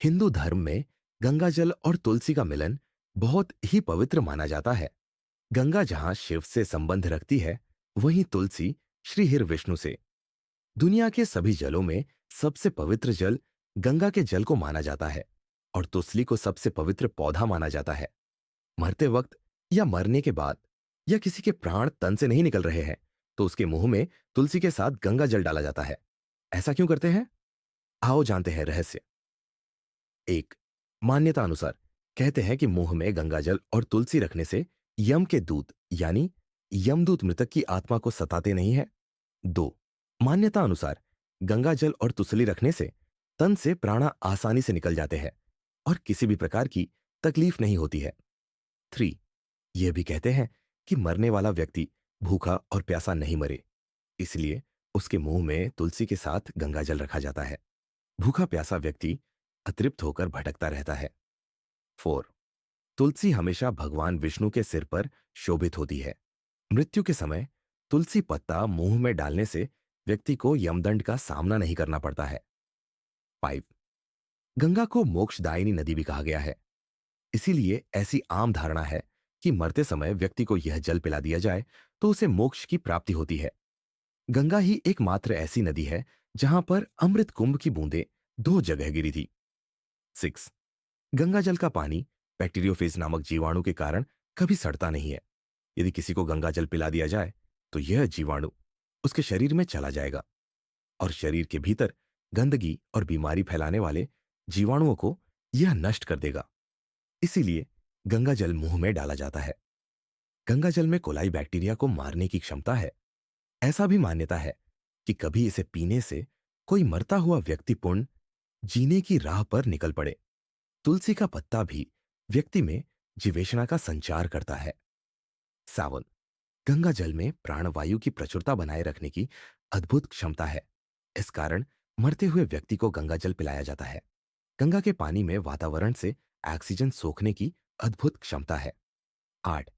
हिंदू धर्म में गंगा जल और तुलसी का मिलन बहुत ही पवित्र माना जाता है। गंगा जहां शिव से संबंध रखती है, वहीं तुलसी श्री विष्णु से। दुनिया के सभी जलों में सबसे पवित्र जल गंगा के जल को माना जाता है और तुलसी को सबसे पवित्र पौधा माना जाता है। मरते वक्त या मरने के बाद या किसी के प्राण तन से नहीं निकल रहे हैं, तो उसके मुंह में तुलसी के साथ गंगा जल डाला जाता है। ऐसा क्यों करते हैं? आओ जानते हैं रहस्य। एक, मान्यता अनुसार कहते हैं कि मुंह में गंगाजल और तुलसी रखने से यम के दूत यानी यमदूत मृतक की आत्मा को सताते नहीं है। दो, मान्यता अनुसार गंगाजल और तुलसी रखने से तन से प्राणा आसानी से निकल जाते हैं और किसी भी प्रकार की तकलीफ नहीं होती है। थ्री, यह भी कहते हैं कि मरने वाला व्यक्ति भूखा और प्यासा नहीं मरे, इसलिए उसके मुंह में तुलसी के साथ गंगाजल रखा जाता है। भूखा प्यासा व्यक्ति अतृप्त होकर भटकता रहता है। फोर, तुलसी हमेशा भगवान विष्णु के सिर पर शोभित होती है। मृत्यु के समय तुलसी पत्ता मुंह में डालने से व्यक्ति को यमदंड का सामना नहीं करना पड़ता है। फाइव, गंगा को मोक्षदायिनी नदी भी कहा गया है। इसीलिए ऐसी आम धारणा है कि मरते समय व्यक्ति को यह जल पिला दिया जाए तो उसे मोक्ष की प्राप्ति होती है। गंगा ही एकमात्र ऐसी नदी है जहां पर अमृत कुंभ की बूंदें दो जगह गिरी थी। सिक्स, गंगा जल का पानी बैक्टीरियोफेज नामक जीवाणु के कारण कभी सड़ता नहीं है। यदि किसी को गंगा जल पिला दिया जाए तो यह जीवाणु उसके शरीर में चला जाएगा और शरीर के भीतर गंदगी और बीमारी फैलाने वाले जीवाणुओं को यह नष्ट कर देगा। इसीलिए गंगा जल मुंह में डाला जाता है। गंगा जल में कोलाई बैक्टीरिया को मारने की क्षमता है। ऐसा भी मान्यता है कि कभी इसे पीने से कोई मरता हुआ व्यक्ति पुण्य जीने की राह पर निकल पड़े। तुलसी का पत्ता भी व्यक्ति में जीवेशना का संचार करता है। सावन, गंगा जल में प्राणवायु की प्रचुरता बनाए रखने की अद्भुत क्षमता है। इस कारण मरते हुए व्यक्ति को गंगा जल पिलाया जाता है। गंगा के पानी में वातावरण से ऑक्सीजन सोखने की अद्भुत क्षमता है। आठ,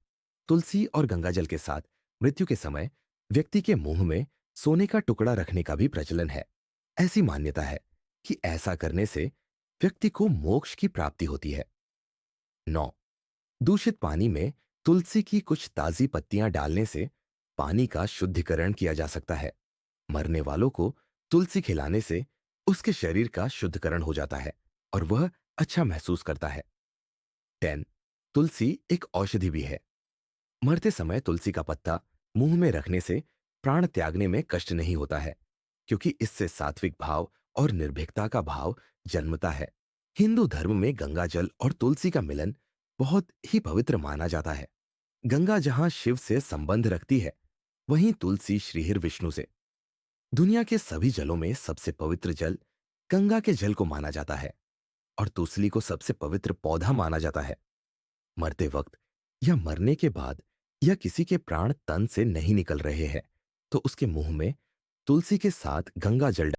तुलसी और गंगा जल के साथ मृत्यु के समय व्यक्ति के मुंह में सोने का टुकड़ा रखने का भी प्रचलन है। ऐसी मान्यता है कि ऐसा करने से व्यक्ति को मोक्ष की प्राप्ति होती है। 9, दूषित पानी में तुलसी की कुछ ताजी पत्तियां डालने से पानी का शुद्धिकरण किया जा सकता है। मरने वालों को तुलसी खिलाने से उसके शरीर का शुद्धिकरण हो जाता है और वह अच्छा महसूस करता है। 10, तुलसी एक औषधि भी है। मरते समय तुलसी का पत्ता मुंह में रखने से प्राण त्यागने में कष्ट नहीं होता है, क्योंकि इससे सात्विक भाव और निर्भीकता का भाव जन्मता है। हिंदू धर्म में गंगा जल और तुलसी का मिलन बहुत ही पवित्र माना जाता है। गंगा जहां शिव से संबंध रखती है, वहीं तुलसी श्रीहरि विष्णु से। दुनिया के सभी जलों में सबसे पवित्र जल गंगा के जल को माना जाता है और तुलसी को सबसे पवित्र पौधा माना जाता है। मरते वक्त या मरने के बाद या किसी के प्राण तन से नहीं निकल रहे हैं, तो उसके मुंह में तुलसी के साथ गंगा जल